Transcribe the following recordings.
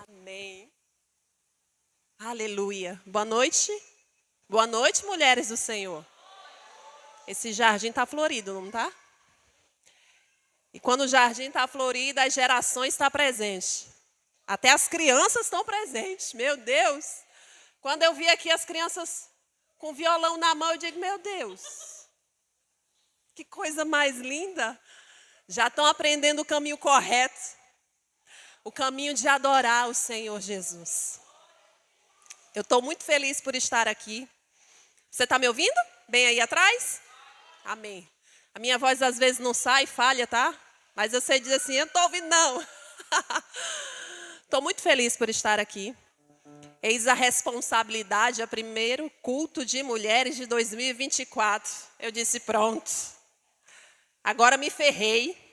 Amém. Aleluia. Boa noite. Boa noite, mulheres do Senhor. Esse jardim está florido, não está? E quando o jardim está florido, as gerações estão presentes. Até as crianças estão presentes. Meu Deus. Quando eu vi aqui as crianças com violão na mão, eu digo, meu Deus. Que coisa mais linda. Já estão aprendendo o caminho correto. O caminho de adorar o Senhor Jesus. Eu estou muito feliz por estar aqui. Você está me ouvindo? Bem aí atrás? Amém. A minha voz às vezes não sai, falha, tá? Mas eu sei dizer assim, eu não estou ouvindo não. Estou muito feliz por estar aqui. Eis a responsabilidade, o primeiro culto de mulheres de 2024. Eu disse, pronto. Agora me ferrei.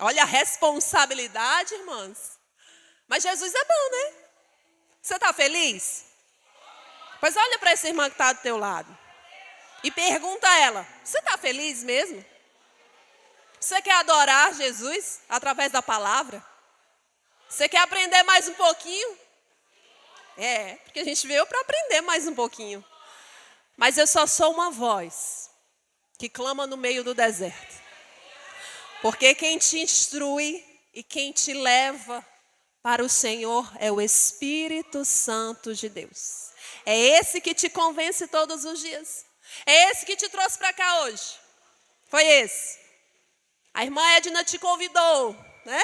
Olha a responsabilidade, irmãs. Mas Jesus é bom, né? Você está feliz? Pois olha para essa irmã que está do teu lado. E pergunta a ela, você está feliz mesmo? Você quer adorar Jesus através da palavra? Você quer aprender mais um pouquinho? Porque a gente veio para aprender mais um pouquinho. Mas eu só sou uma voz que clama no meio do deserto. Porque quem te instrui e quem te leva para o Senhor é o Espírito Santo de Deus. É esse que te convence todos os dias. É esse que te trouxe para cá hoje. Foi esse. A irmã Edna te convidou, né?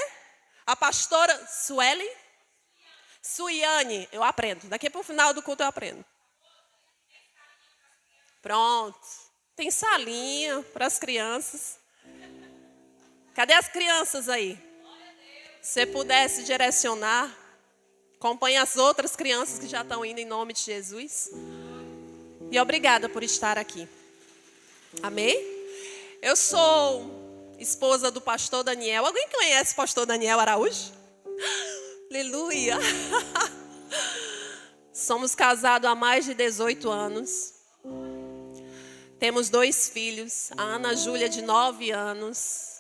A pastora Suiane, eu aprendo. Daqui para o final do culto eu aprendo. Pronto. Tem salinha para as crianças. Cadê as crianças aí? Se você pudesse direcionar, acompanhe as outras crianças que já estão indo em nome de Jesus. E obrigada por estar aqui. Amém? Eu sou esposa do pastor Daniel. Alguém conhece o pastor Daniel Araújo? Aleluia! Somos casados há mais de 18 anos. Temos 2 filhos. A Ana Júlia, de 9 anos.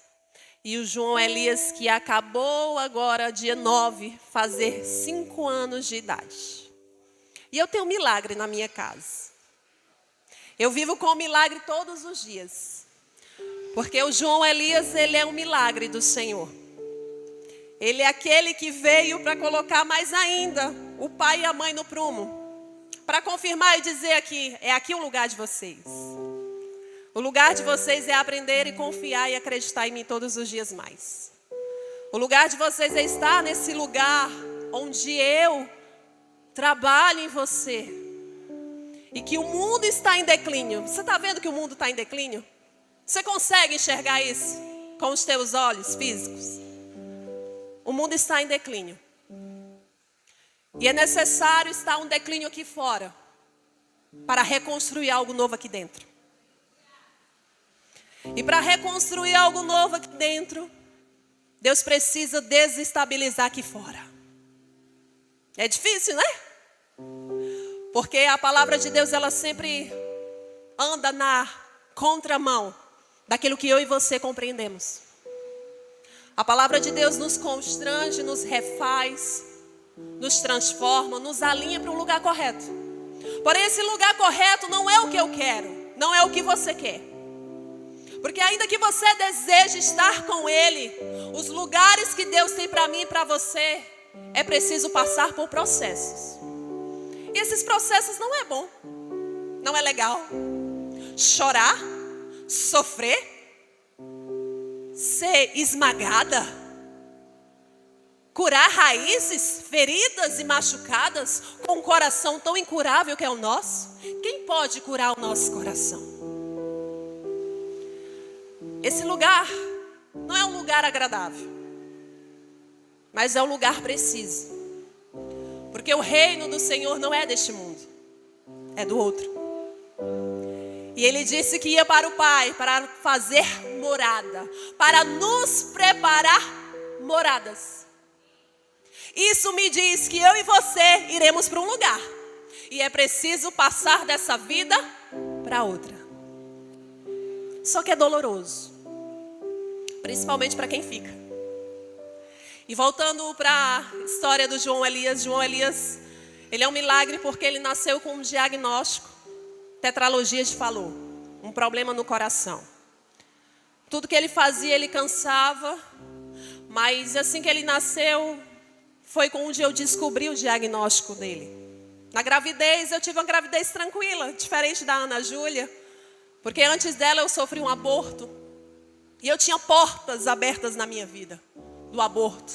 E o João Elias, que acabou agora, dia 9, fazer 5 anos de idade. E eu tenho um milagre na minha casa. Eu vivo com o milagre todos os dias. Porque o João Elias, ele é um milagre do Senhor. Ele é aquele que veio para colocar mais ainda o pai e a mãe no prumo. Para confirmar e dizer aqui, é aqui o lugar de vocês. O lugar de vocês é aprender e confiar e acreditar em mim todos os dias mais. O lugar de vocês é estar nesse lugar onde eu trabalho em você. E que o mundo está em declínio. Você está vendo que o mundo está em declínio? Você consegue enxergar isso com os teus olhos físicos? O mundo está em declínio. E é necessário estar um declínio aqui fora para reconstruir algo novo aqui dentro. E para reconstruir algo novo aqui dentro, Deus precisa desestabilizar aqui fora. É difícil, né? Porque a palavra de Deus, ela sempre anda na contramão daquilo que eu e você compreendemos. A palavra de Deus nos constrange, nos refaz, nos transforma, nos alinha para um lugar correto. Porém, esse lugar correto não é o que eu quero, não é o que você quer. Porque ainda que você deseje estar com Ele, os lugares que Deus tem para mim e para você, é preciso passar por processos. E esses processos não é bom, não é legal. Chorar, sofrer, ser esmagada, curar raízes feridas e machucadas com um coração tão incurável que é o nosso. Quem pode curar o nosso coração? Esse lugar não é um lugar agradável, mas é um lugar preciso. Porque o reino do Senhor não é deste mundo, é do outro. E Ele disse que ia para o Pai para fazer morada, para nos preparar moradas. Isso me diz que eu e você iremos para um lugar. E é preciso passar dessa vida para outra. Só que é doloroso. Principalmente para quem fica. E voltando para a história do João Elias, ele é um milagre porque ele nasceu com um diagnóstico, tetralogia de Fallot, um problema no coração. Tudo que ele fazia, ele cansava, mas assim que ele nasceu, foi onde eu descobri o diagnóstico dele. Na gravidez, eu tive uma gravidez tranquila, diferente da Ana Júlia, porque antes dela eu sofri um aborto, e eu tinha portas abertas na minha vida, do aborto.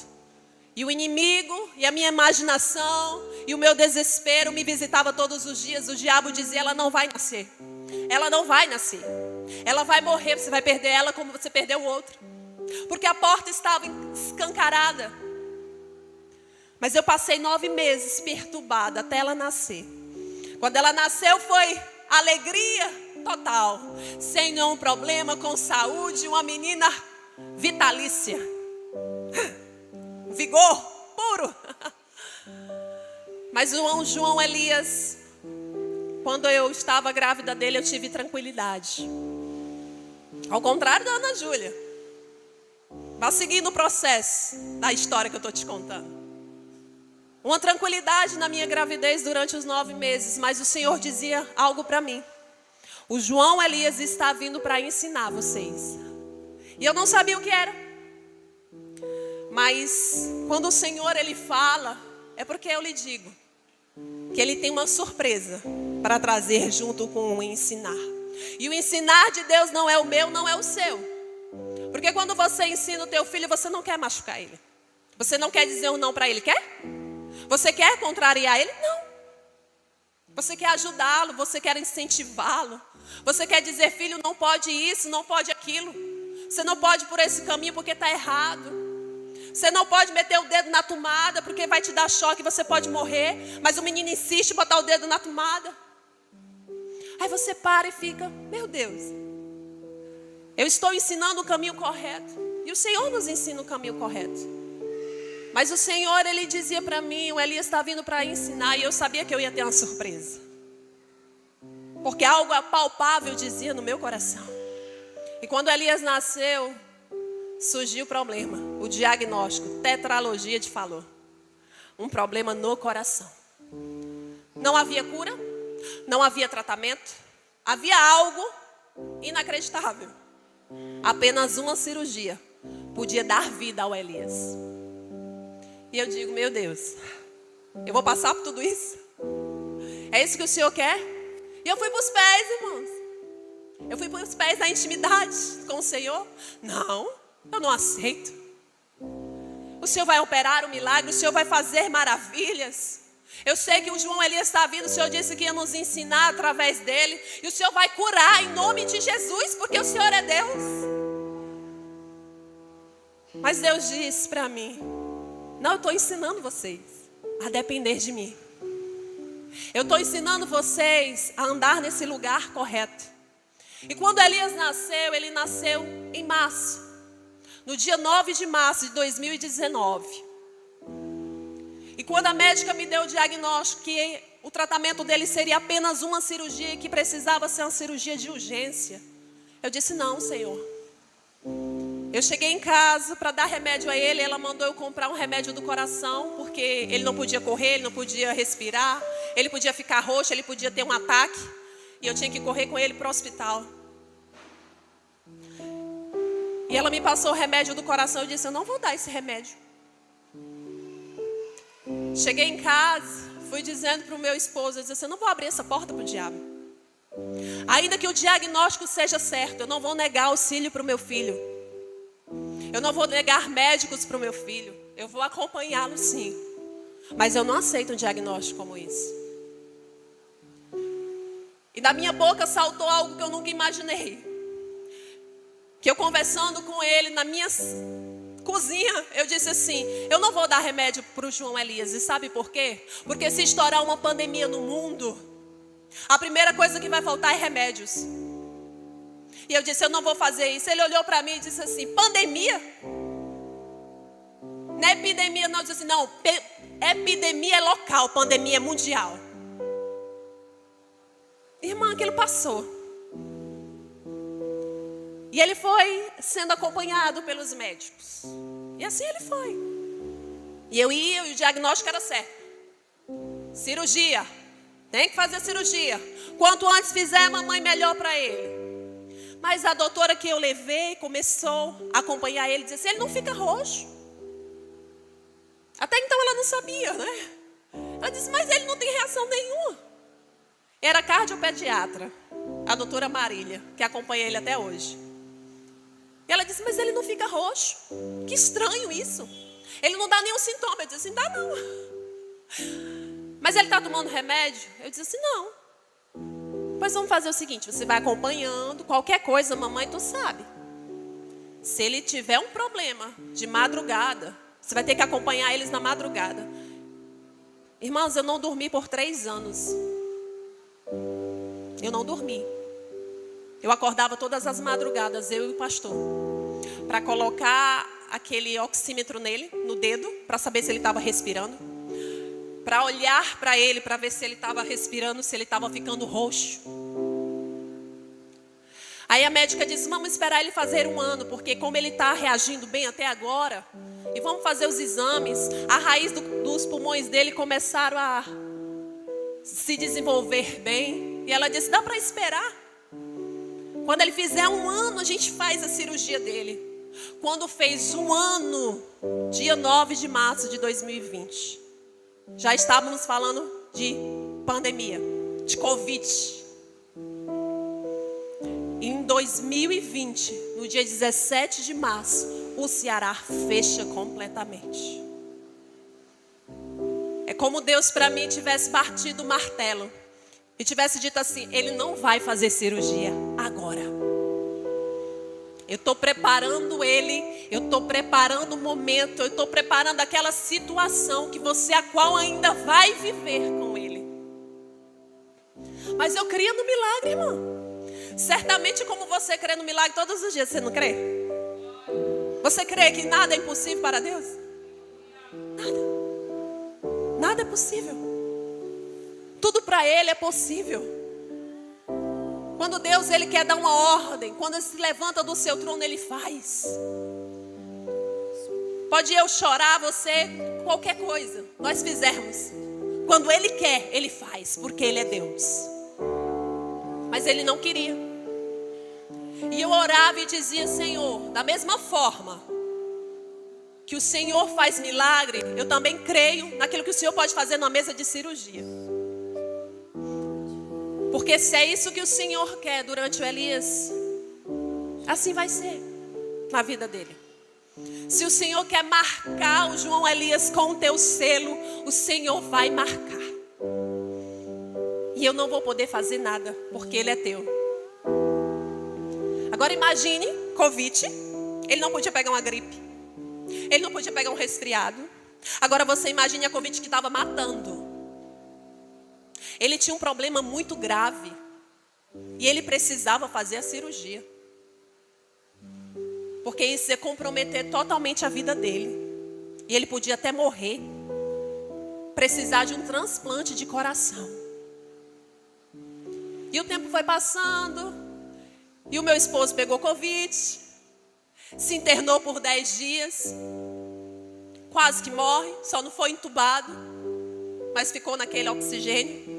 E o inimigo, e a minha imaginação, e o meu desespero me visitava todos os dias. O diabo dizia, ela não vai nascer. Ela não vai nascer. Ela vai morrer, você vai perder ela como você perdeu o outro. Porque a porta estava escancarada. Mas eu passei 9 meses perturbada até ela nascer. Quando ela nasceu foi alegria total. Sem nenhum problema, com saúde, uma menina vitalícia. Vigor puro. Mas o João Elias, quando eu estava grávida dele, eu tive tranquilidade. Ao contrário da Ana Júlia. Vá seguindo o processo da história que eu estou te contando. Uma tranquilidade na minha gravidez durante os 9 meses. Mas o Senhor dizia algo para mim. O João Elias está vindo para ensinar vocês. E eu não sabia o que era. Mas quando o Senhor ele fala, é porque eu lhe digo que ele tem uma surpresa para trazer junto com o ensinar. E o ensinar de Deus não é o meu, não é o seu. Porque quando você ensina o teu filho, você não quer machucar ele. Você não quer dizer um não para ele, quer? Você quer contrariar ele? Não. Você quer ajudá-lo, você quer incentivá-lo. Você quer dizer, filho, não pode isso, não pode aquilo. Você não pode ir por esse caminho porque está errado. Você não pode meter o dedo na tomada porque vai te dar choque e você pode morrer. Mas o menino insiste em botar o dedo na tomada. Aí você para e fica, meu Deus. Eu estou ensinando o caminho correto. E o Senhor nos ensina o caminho correto. Mas o Senhor, ele dizia para mim, o Elias está vindo para ensinar. E eu sabia que eu ia ter uma surpresa. Porque algo palpável dizia no meu coração. E quando Elias nasceu, surgiu o problema, o diagnóstico, tetralogia de Fallot. Um problema no coração. Não havia cura, não havia tratamento, havia algo inacreditável. Apenas uma cirurgia podia dar vida ao Elias. E eu digo, meu Deus, eu vou passar por tudo isso? É isso que o Senhor quer? E eu fui para os pés, irmãos. Eu fui para os pés da intimidade com o Senhor. Não. Eu não aceito. O Senhor vai operar o milagre, o Senhor vai fazer maravilhas. Eu sei que o João Elias está vindo, o Senhor disse que ia nos ensinar através dele. E o Senhor vai curar em nome de Jesus, porque o Senhor é Deus. Mas Deus disse para mim, não, eu estou ensinando vocês a depender de mim. Eu estou ensinando vocês a andar nesse lugar correto. E quando Elias nasceu, ele nasceu em março. No dia 9 de março de 2019. E quando a médica me deu o diagnóstico que o tratamento dele seria apenas uma cirurgia e que precisava ser uma cirurgia de urgência, eu disse, não, Senhor. Eu cheguei em casa para dar remédio a ele, ela mandou eu comprar um remédio do coração, porque ele não podia correr, ele não podia respirar, ele podia ficar roxo, ele podia ter um ataque, e eu tinha que correr com ele para o hospital. E ela me passou o remédio do coração. Eu disse, eu não vou dar esse remédio. Cheguei em casa, fui dizendo para o meu esposo, eu disse, eu não vou abrir essa porta para o diabo. Ainda que o diagnóstico seja certo, eu não vou negar auxílio para o meu filho. Eu não vou negar médicos para o meu filho. Eu vou acompanhá-lo sim. Mas eu não aceito um diagnóstico como esse. E da minha boca saltou algo que eu nunca imaginei. Que eu conversando com ele na minha cozinha, eu disse assim, eu não vou dar remédio para o João Elias. E sabe por quê? Porque se estourar uma pandemia no mundo, a primeira coisa que vai faltar é remédios. E eu disse, eu não vou fazer isso. Ele olhou para mim e disse assim, pandemia? Não é epidemia não. Eu disse assim, não, epidemia é local, pandemia é mundial. Irmã, aquilo passou. E ele foi sendo acompanhado pelos médicos. E assim ele foi. E eu ia e o diagnóstico era certo. Cirurgia. Tem que fazer cirurgia. Quanto antes fizer, a mamãe melhor para ele. Mas a doutora que eu levei começou a acompanhar ele e disse assim, ele não fica roxo. Até então ela não sabia, né? Ela disse, mas ele não tem reação nenhuma. Era cardiopediatra, a doutora Marília, que acompanha ele até hoje. E ela disse, mas ele não fica roxo. Que estranho isso. Ele não dá nenhum sintoma. Eu disse assim, dá não. Mas ele está tomando remédio? Eu disse assim, não. Pois vamos fazer o seguinte, você vai acompanhando, qualquer coisa, mamãe, tu sabe. Se ele tiver um problema de madrugada, você vai ter que acompanhar eles na madrugada. Irmãos, eu não dormi por 3 anos. Eu não dormi. Eu acordava todas as madrugadas, eu e o pastor, para colocar aquele oxímetro nele, no dedo, para saber se ele estava respirando. Para olhar para ele, para ver se ele estava respirando, se ele estava ficando roxo. Aí a médica disse, vamos esperar ele fazer 1 ano, porque como ele está reagindo bem até agora, e vamos fazer os exames, a raiz dos pulmões dele começaram a se desenvolver bem. E ela disse, dá para esperar. Quando ele fizer 1 ano, a gente faz a cirurgia dele. Quando fez 1 ano, dia 9 de março de 2020, já estávamos falando de pandemia, de Covid. Em 2020, no dia 17 de março, o Ceará fecha completamente. É como Deus para mim tivesse batido o martelo e tivesse dito assim, ele não vai fazer cirurgia agora. Eu estou preparando ele, eu estou preparando o momento, eu estou preparando aquela situação que você, a qual ainda vai viver com ele. Mas eu creio no milagre, irmão. Certamente como você crê no milagre todos os dias, você não crê? Você crê que nada é impossível para Deus? Nada. Nada é possível. Tudo para Ele é possível. Quando Deus ele quer dar uma ordem, quando Ele se levanta do seu trono, Ele faz. Pode eu chorar, você, qualquer coisa, nós fizermos. Quando Ele quer, Ele faz, porque Ele é Deus. Mas Ele não queria. E eu orava e dizia, Senhor, da mesma forma que o Senhor faz milagre, eu também creio naquilo que o Senhor pode fazer numa mesa de cirurgia. Porque se é isso que o Senhor quer durante o Elias, assim vai ser na vida dele. Se o Senhor quer marcar o João Elias com o teu selo, o Senhor vai marcar. E eu não vou poder fazer nada, porque ele é teu. Agora imagine, Covid, ele não podia pegar uma gripe. Ele não podia pegar um resfriado. Agora você imagine a Covid que estava matando. Ele tinha um problema muito grave. E ele precisava fazer a cirurgia. Porque isso ia comprometer totalmente a vida dele. E ele podia até morrer. Precisar de um transplante de coração. E o tempo foi passando. E o meu esposo pegou Covid. Se internou por 10 dias. Quase que morre. Só não foi entubado. Mas ficou naquele oxigênio.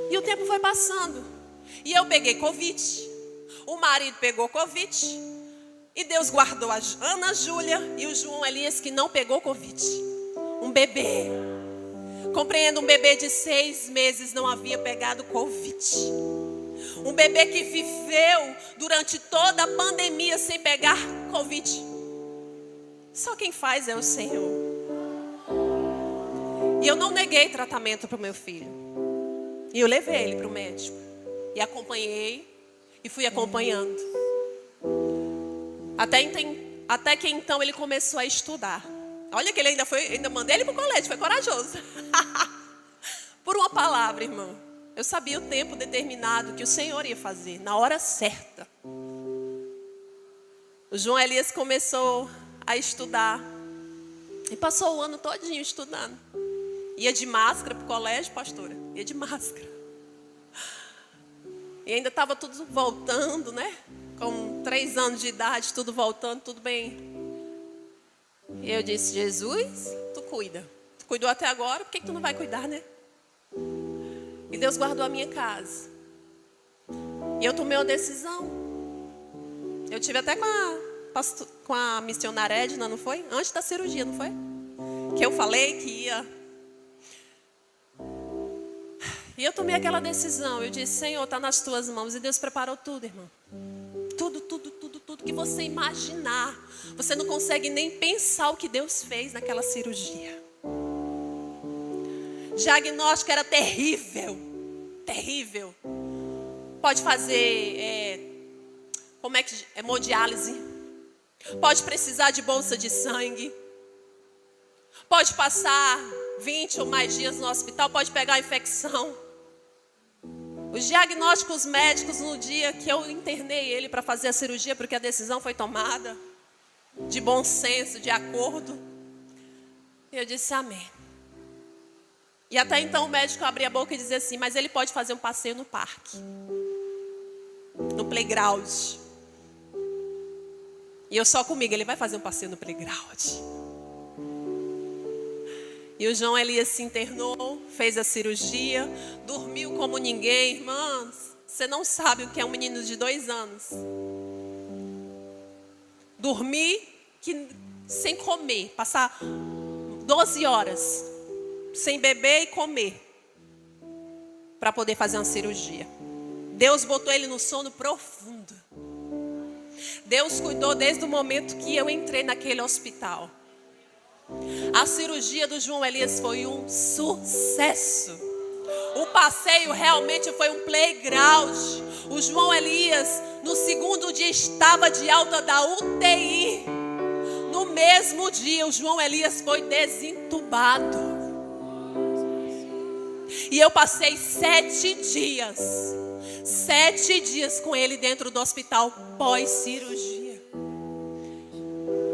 E o tempo foi passando. E eu peguei Covid. O marido pegou Covid. E Deus guardou a Ana Júlia e o João Elias que não pegou Covid. Um bebê. Compreendo, um bebê de 6 meses não havia pegado Covid. Um bebê que viveu durante toda a pandemia sem pegar Covid. Só quem faz é o Senhor. E eu não neguei tratamento para o meu filho. E eu levei ele para o médico. E acompanhei. E fui acompanhando. Até que então ele começou a estudar. Olha que ele ainda mandei ele para o colégio. Foi corajoso. Por uma palavra, irmão. Eu sabia o tempo determinado que o Senhor ia fazer. Na hora certa. O João Elias começou a estudar. E passou o ano todinho estudando. Ia de máscara para o colégio, pastora. Ia de máscara. E ainda estava tudo voltando, né? Com 3 anos de idade, tudo voltando, tudo bem. E eu disse, Jesus, tu cuida. Tu cuidou até agora, por que tu não vai cuidar, né? E Deus guardou a minha casa. E eu tomei uma decisão. Eu tive até com a missionária Edna, não foi? Antes da cirurgia, não foi? Que eu falei que ia. E eu tomei aquela decisão. Eu disse, Senhor, está nas tuas mãos. E Deus preparou tudo, irmão. Tudo que você imaginar. Você não consegue nem pensar o que Deus fez naquela cirurgia. Diagnóstico era terrível. Terrível. Pode fazer hemodiálise. Pode precisar de bolsa de sangue. Pode passar 20 ou mais dias no hospital. Pode pegar infecção. Os diagnósticos médicos no dia que eu internei ele para fazer a cirurgia, porque a decisão foi tomada de bom senso, de acordo. E eu disse amém. E até então o médico abria a boca e dizia assim, mas ele pode fazer um passeio no parque, no playground. E eu só comigo, ele vai fazer um passeio no playground. E o João Elias se internou, fez a cirurgia, dormiu como ninguém. Irmãs, você não sabe o que é um menino de 2 anos. Dormir sem comer, passar 12 horas sem beber e comer, para poder fazer uma cirurgia. Deus botou ele no sono profundo. Deus cuidou desde o momento que eu entrei naquele hospital. A cirurgia do João Elias foi um sucesso. O passeio realmente foi um playground. O João Elias, no segundo dia, estava de alta da UTI. No mesmo dia, o João Elias foi desentubado. E eu passei 7 dias. 7 dias com ele dentro do hospital pós-cirurgia.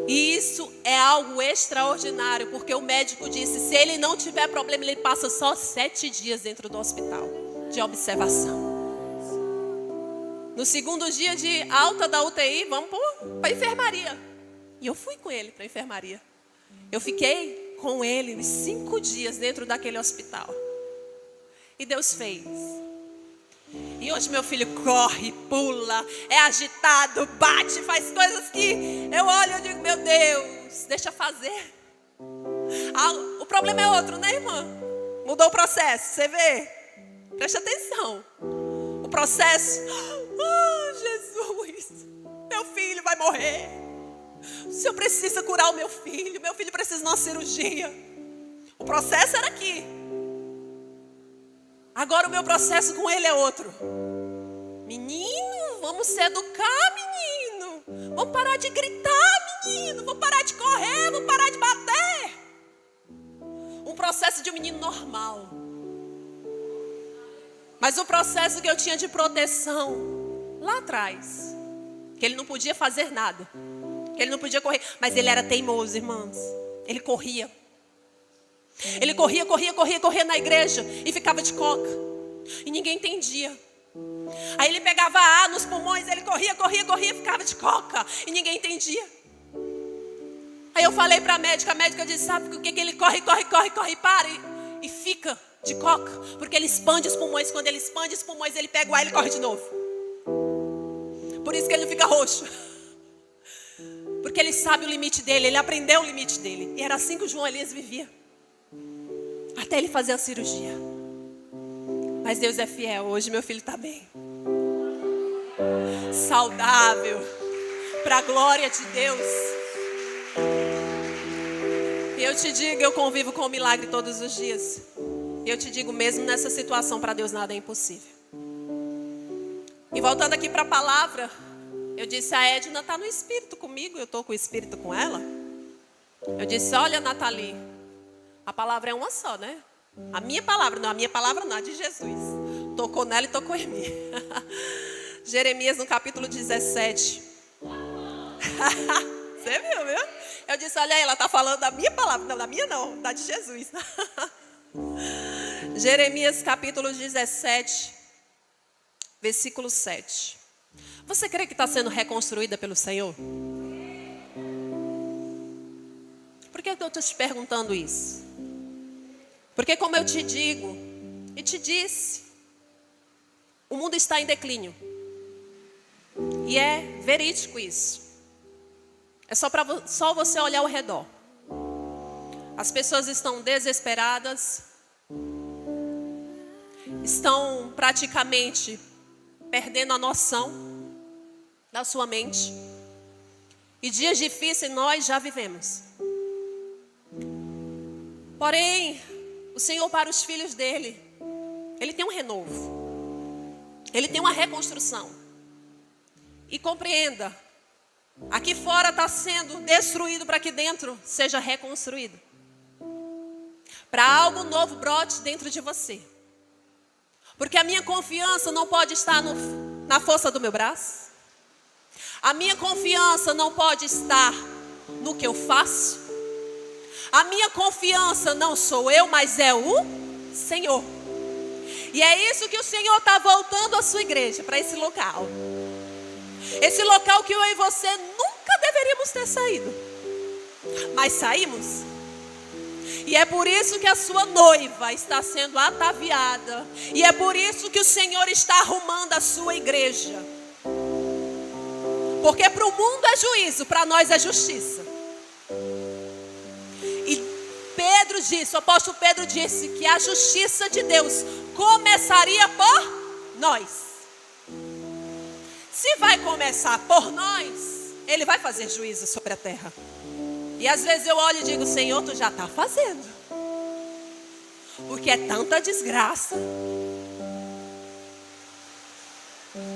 E isso é algo extraordinário, porque o médico disse, se ele não tiver problema, ele passa só 7 dias dentro do hospital de observação. No segundo dia de alta da UTI, vamos para a enfermaria. E eu fui com ele para a enfermaria. Eu fiquei com ele uns 5 dias dentro daquele hospital. E Deus fez. E hoje meu filho corre, pula, é agitado, bate, faz coisas que eu olho e digo, meu Deus, deixa fazer. O problema é outro, né, irmã? Mudou o processo, você vê? Preste atenção. O processo, Jesus, meu filho vai morrer. O Senhor precisa curar o meu filho precisa de uma cirurgia. O processo era aqui. Agora o meu processo com ele é outro. Menino, vamos se educar, menino. Vamos parar de gritar, menino. Vamos parar de correr, vamos parar de bater. Um processo de um menino normal. Mas o processo que eu tinha de proteção lá atrás, que ele não podia fazer nada, que ele não podia correr, mas ele era teimoso, irmãos. Ele corria. Ele corria na igreja e ficava de coca. E ninguém entendia. Aí ele pegava ar nos pulmões, ele corria e ficava de coca. E ninguém entendia. Aí eu falei para a médica disse, sabe por que ele corre, para e fica de coca? Porque ele expande os pulmões, quando ele expande os pulmões, ele pega o ar e ele corre de novo. Por isso que ele não fica roxo. Porque ele sabe o limite dele, ele aprendeu o limite dele. E era assim que o João Elias vivia. Até ele fazer a cirurgia. Mas Deus é fiel. Hoje meu filho está bem. Saudável. Para a glória de Deus. E eu te digo, eu convivo com o milagre todos os dias. E eu te digo, mesmo nessa situação, para Deus nada é impossível. E voltando aqui para a palavra, eu disse, a Edna está no espírito comigo. Eu estou com o espírito com ela. Eu disse, olha, Nathalie, a palavra é uma só, né? A minha palavra não, a de Jesus. Tocou nela e tocou em mim. Jeremias no capítulo 17. Você viu? Eu disse, olha aí, ela está falando da minha palavra. Não, da minha não, da de Jesus. Jeremias capítulo 17, versículo 7. Você crê que está sendo reconstruída pelo Senhor? estou te perguntando isso? Porque como eu te digo e te disse, o mundo está em declínio. E é verídico isso. É só você olhar ao redor. As pessoas estão desesperadas, estão praticamente perdendo a noção da sua mente. E dias difíceis nós já vivemos. Porém, o Senhor para os filhos dele, Ele tem um renovo. Ele tem uma reconstrução. E compreenda, aqui fora está sendo destruído para que dentro seja reconstruído. Para algo novo brote dentro de você. Porque a minha confiança não pode estar na força do meu braço. A minha confiança não pode estar no que eu faço. A minha confiança não sou eu, mas é o Senhor. E é isso que o Senhor está voltando a sua igreja, para esse local. Esse local que eu e você nunca deveríamos ter saído. Mas saímos. E é por isso que a sua noiva está sendo ataviada. E é por isso que o Senhor está arrumando a sua igreja. Porque para o mundo é juízo, para nós é justiça. E Pedro disse, o apóstolo Pedro disse que a justiça de Deus começaria por nós. Se vai começar por nós, Ele vai fazer juízo sobre a terra. E às vezes eu olho e digo, Senhor, Tu já está fazendo. Porque é tanta desgraça.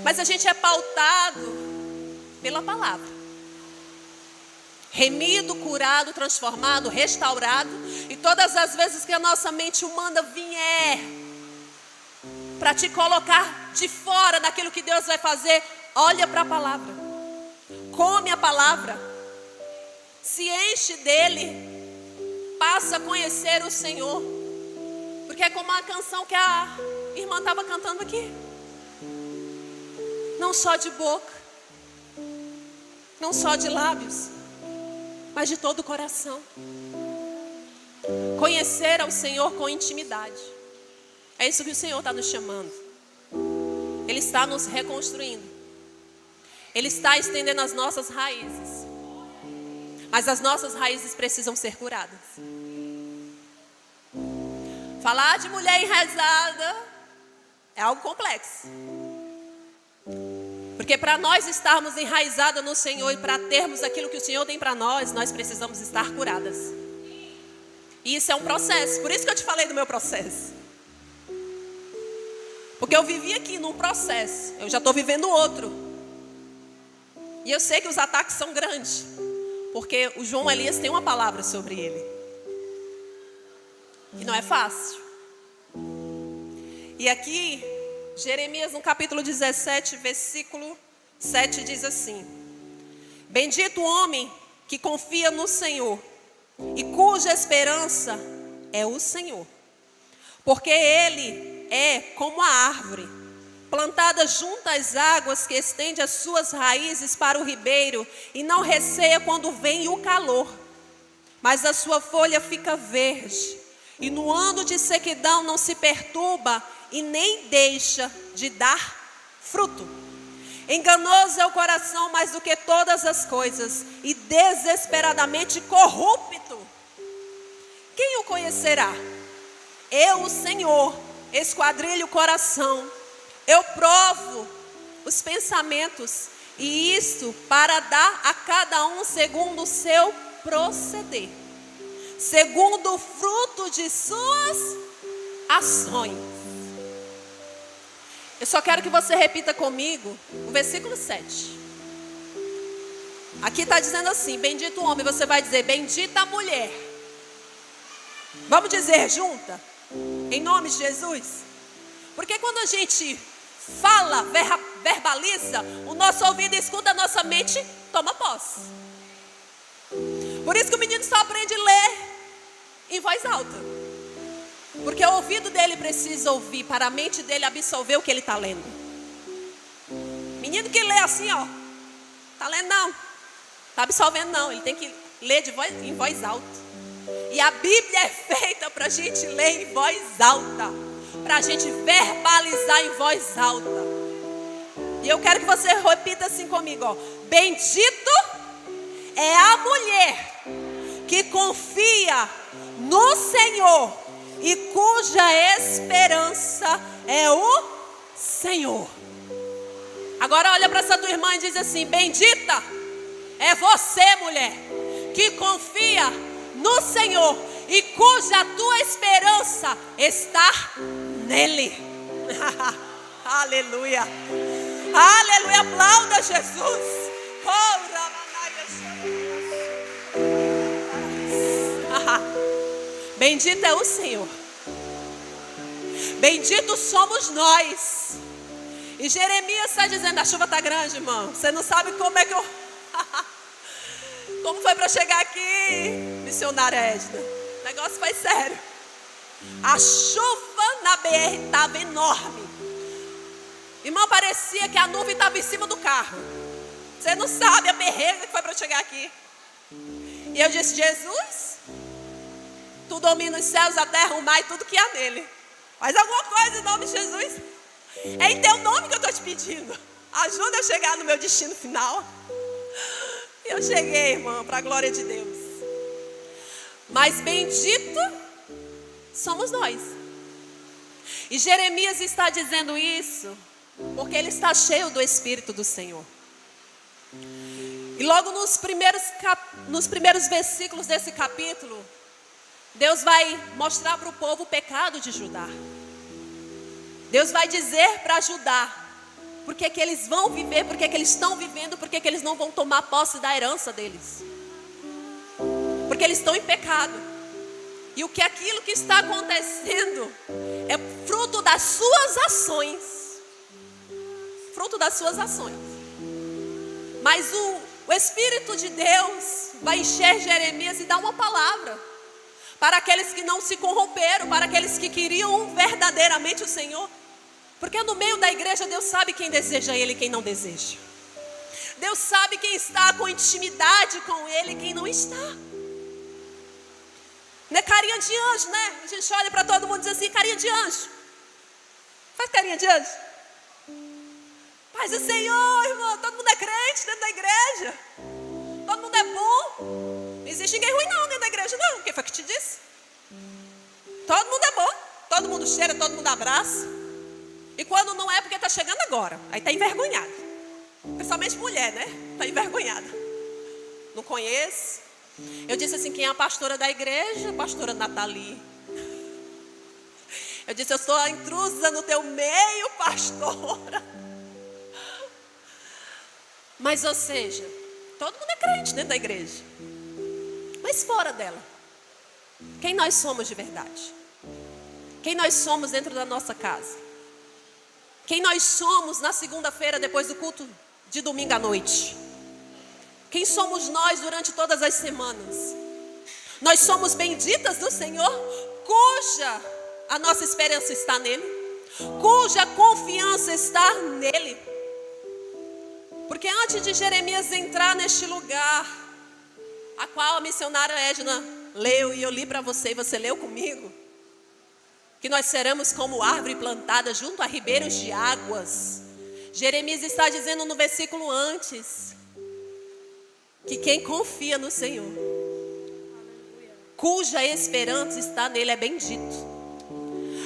Mas a gente é pautado pela palavra. Remido, curado, transformado, restaurado. E todas as vezes que a nossa mente humana vier para te colocar de fora daquilo que Deus vai fazer, olha para a palavra. Come a palavra. Se enche dele. Passa a conhecer o Senhor. Porque é como a canção que a irmã estava cantando aqui. Não só de boca. Não só de lábios. Mas de todo o coração. Conhecer ao Senhor com intimidade. É isso que o Senhor está nos chamando. Ele está nos reconstruindo. Ele está estendendo as nossas raízes. Mas as nossas raízes precisam ser curadas. Falar de mulher enraizada é algo complexo. Porque para nós estarmos enraizadas no Senhor e para termos aquilo que o Senhor tem para nós, nós precisamos estar curadas. E isso é um processo. Por isso que eu te falei do meu processo. Porque eu vivi aqui num processo. Eu já estou vivendo outro. E eu sei que os ataques são grandes. Porque o João Elias tem uma palavra sobre ele. Que não é fácil. E aqui, Jeremias no capítulo 17, versículo 7 diz assim: Bendito o homem que confia no Senhor e cuja esperança é o Senhor. Porque ele é como a árvore plantada junto às águas, que estende as suas raízes para o ribeiro e não receia quando vem o calor, mas a sua folha fica verde, e no ano de sequidão não se perturba e nem deixa de dar fruto. Enganoso é o coração mais do que todas as coisas, e desesperadamente corrupto. Quem o conhecerá? Eu, o Senhor, esquadrilho o coração. Eu provo os pensamentos, e isto para dar a cada um segundo o seu proceder, segundo o fruto de suas ações. Eu só quero que você repita comigo o versículo 7. Aqui está dizendo assim: bendito o homem, você vai dizer bendita a mulher. Vamos dizer junta? Em nome de Jesus. Porque quando a gente fala, verbaliza, o nosso ouvido escuta, a nossa mente toma posse. Por isso que o menino só aprende a ler em voz alta. Porque o ouvido dele precisa ouvir para a mente dele absorver o que ele está lendo. Menino que lê assim, ó, está lendo não, está absorvendo não, ele tem que ler em voz alta. E a Bíblia é feita para a gente ler em voz alta, para a gente verbalizar em voz alta. E eu quero que você repita assim comigo, ó. Bendito é a mulher que confia no Senhor e cuja esperança é o Senhor. Agora olha para essa tua irmã e diz assim: bendita é você, mulher, que confia no Senhor e cuja tua esperança está nele. Aleluia. Aleluia. Aplauda Jesus. Bendito é o Senhor. Benditos somos nós. E Jeremias está dizendo: a chuva está grande, irmão. Você não sabe como é que eu... Como foi para chegar aqui, missionária Edna? O negócio foi sério. A chuva na BR estava enorme. Irmão, parecia que a nuvem estava em cima do carro. Você não sabe a berrega que foi para chegar aqui. E eu disse: Jesus, tu domina os céus, a terra, o mar e tudo que há nele. Faz alguma coisa em nome de Jesus. É em teu nome que eu estou te pedindo. Ajuda eu a chegar no meu destino final. E eu cheguei, irmão, para a glória de Deus. Mas bendito somos nós. E Jeremias está dizendo isso porque ele está cheio do Espírito do Senhor. E logo nos primeiros versículos desse capítulo, Deus vai mostrar para o povo o pecado de Judá. Deus vai dizer para Judá por que eles vão viver, por que eles estão vivendo, por que eles não vão tomar posse da herança deles. Porque eles estão em pecado. E o que aquilo que está acontecendo é fruto das suas ações. Fruto das suas ações. Mas o Espírito de Deus vai encher Jeremias e dar uma palavra para aqueles que não se corromperam, para aqueles que queriam verdadeiramente o Senhor. Porque no meio da igreja Deus sabe quem deseja Ele e quem não deseja. Deus sabe quem está com intimidade com Ele e quem não está. Não é carinha de anjo, né? A gente olha para todo mundo e diz assim: carinha de anjo. Faz carinha de anjo. Paz do Senhor, irmão. Todo mundo é crente dentro da igreja. Todo mundo é bom. Não existe ninguém ruim não dentro da igreja, não. Quem foi que te disse? Todo mundo é bom. Todo mundo cheira, todo mundo abraça. E quando não é, porque está chegando agora. Aí está envergonhado. Principalmente mulher, né? Está envergonhada. Não conheço. Eu disse assim: quem é a pastora da igreja? Pastora Nathalie. Eu disse: eu sou a intrusa no teu meio, pastora. Mas, ou seja, todo mundo é crente dentro da igreja. Mas fora dela, quem nós somos de verdade? Quem nós somos dentro da nossa casa? Quem nós somos na segunda-feira depois do culto de domingo à noite? Quem somos nós durante todas as semanas? Nós somos benditas do Senhor, cuja a nossa esperança está nele, cuja confiança está nele. Porque antes de Jeremias entrar neste lugar, a qual a missionária Edna leu e eu li para você e você leu comigo, que nós seremos como árvore plantada junto a ribeiros de águas. Jeremias está dizendo no versículo antes, que quem confia no Senhor, cuja esperança está nele, é bendito.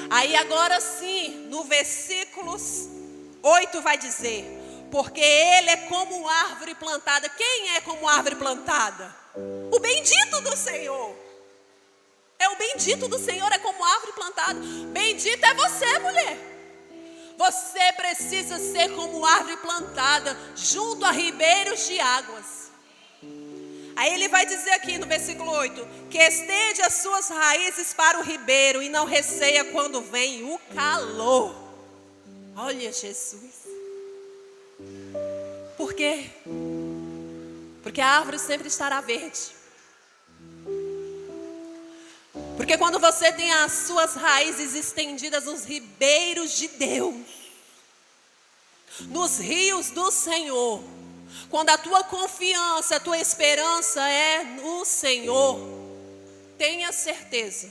Aí agora sim, no versículo 8 vai dizer: porque ele é como árvore plantada. Quem é como árvore plantada? O bendito do Senhor. É o bendito do Senhor, é como árvore plantada. Bendito é você, mulher. Você precisa ser como árvore plantada junto a ribeiros de águas. Aí ele vai dizer aqui no versículo 8: que estende as suas raízes para o ribeiro e não receia quando vem o calor. Olha Jesus. Por quê? Porque a árvore sempre estará verde. Porque quando você tem as suas raízes estendidas nos ribeiros de Deus, nos rios do Senhor, quando a tua confiança, a tua esperança é no Senhor, tenha certeza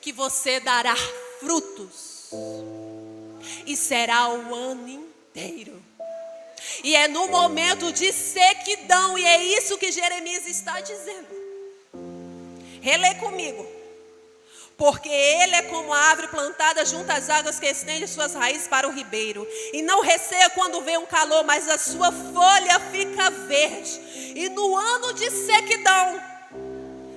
que você dará frutos. E será o ano inteiro. E é no momento de sequidão. E é isso que Jeremias está dizendo. Relê comigo. Porque ele é como a árvore plantada junto às águas que estende suas raízes para o ribeiro. E não receia quando vem um calor, mas a sua folha fica verde. E no ano de sequidão,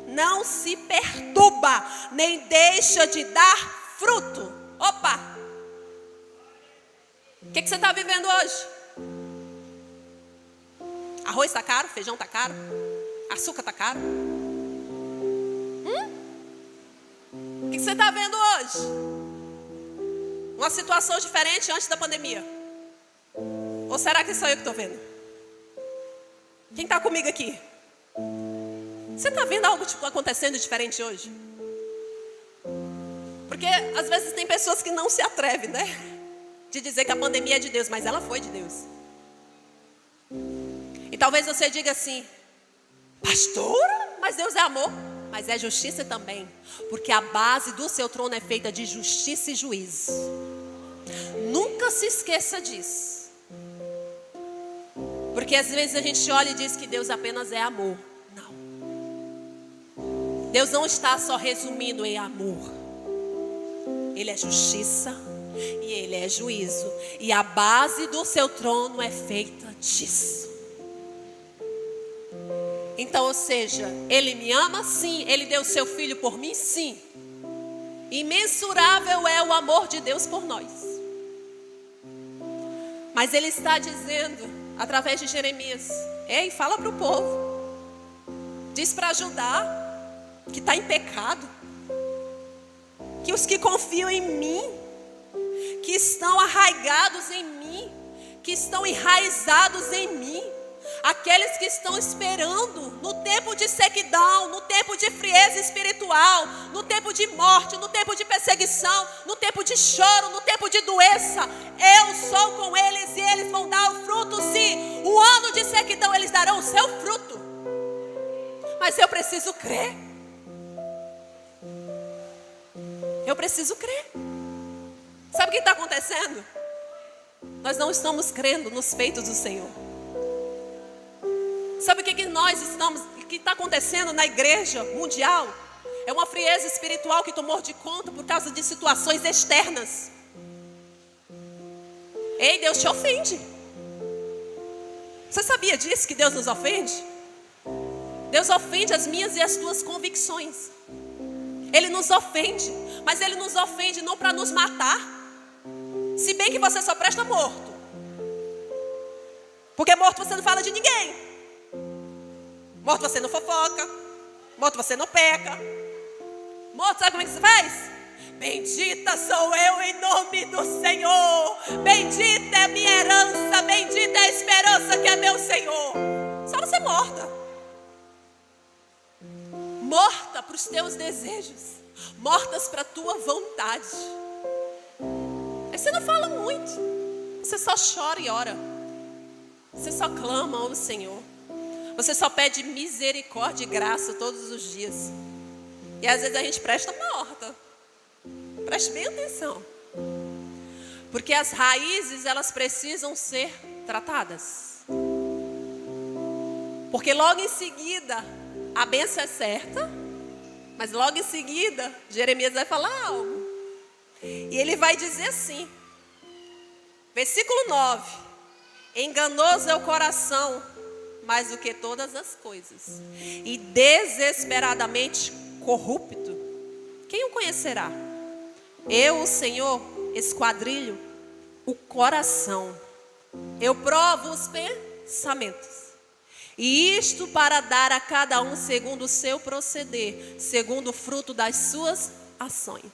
não se perturba, nem deixa de dar fruto. Opa! O que você está vivendo hoje? Arroz está caro? Feijão está caro? Açúcar está caro? O que você está vendo hoje? Uma situação diferente antes da pandemia? Ou será que sou eu que estou vendo? Quem está comigo aqui? Você está vendo algo acontecendo diferente hoje? Porque às vezes tem pessoas que não se atrevem, né? De dizer que a pandemia é de Deus, mas ela foi de Deus. E talvez você diga assim: pastora, mas Deus é amor. Mas é justiça também, porque a base do seu trono é feita de justiça e juízo. Nunca se esqueça disso. Porque às vezes a gente olha e diz que Deus apenas é amor. Não. Deus não está só resumindo em amor. Ele é justiça e Ele é juízo. E a base do seu trono é feita disso. Então, ou seja, Ele me ama? Sim. Ele deu o seu Filho por mim? Sim. Imensurável é o amor de Deus por nós. Mas Ele está dizendo, através de Jeremias: ei, fala para o povo. Diz para Judá, que está em pecado, que os que confiam em mim, que estão arraigados em mim, que estão enraizados em mim, aqueles que estão esperando no tempo de sequidão, no tempo de frieza espiritual, no tempo de morte, no tempo de perseguição, no tempo de choro, no tempo de doença, eu sou com eles e eles vão dar o fruto. Sim, o ano de sequidão eles darão o seu fruto. Mas eu preciso crer. Eu preciso crer. Sabe o que está acontecendo? Nós não estamos crendo nos feitos do Senhor. Sabe o que está acontecendo na igreja mundial? É uma frieza espiritual que tomou de conta por causa de situações externas. Ei, Deus te ofende. Você sabia disso, que Deus nos ofende? Deus ofende as minhas e as tuas convicções. Ele nos ofende, mas Ele nos ofende não para nos matar. Se bem que você só presta morto. Porque morto você não fala de ninguém. Morto você não fofoca. Morto você não peca. Morto, sabe como é que você faz? Bendita sou eu em nome do Senhor. Bendita é a minha herança. Bendita é a esperança que é meu Senhor. Só você morta. Morta para os teus desejos. Mortas para a tua vontade. Aí você não fala muito. Você só chora e ora. Você só clama ao Senhor. Você só pede misericórdia e graça todos os dias. E às vezes a gente presta morta. Preste bem atenção. Porque as raízes, elas precisam ser tratadas. Porque logo em seguida, a bênção é certa. Mas logo em seguida, Jeremias vai falar algo. E ele vai dizer assim. Versículo 9. Enganoso é o coração, mais do que todas as coisas, e desesperadamente corrupto. Quem o conhecerá? Eu, o Senhor, esquadrilho o coração. Eu provo os pensamentos. E isto para dar a cada um segundo o seu proceder, segundo o fruto das suas ações.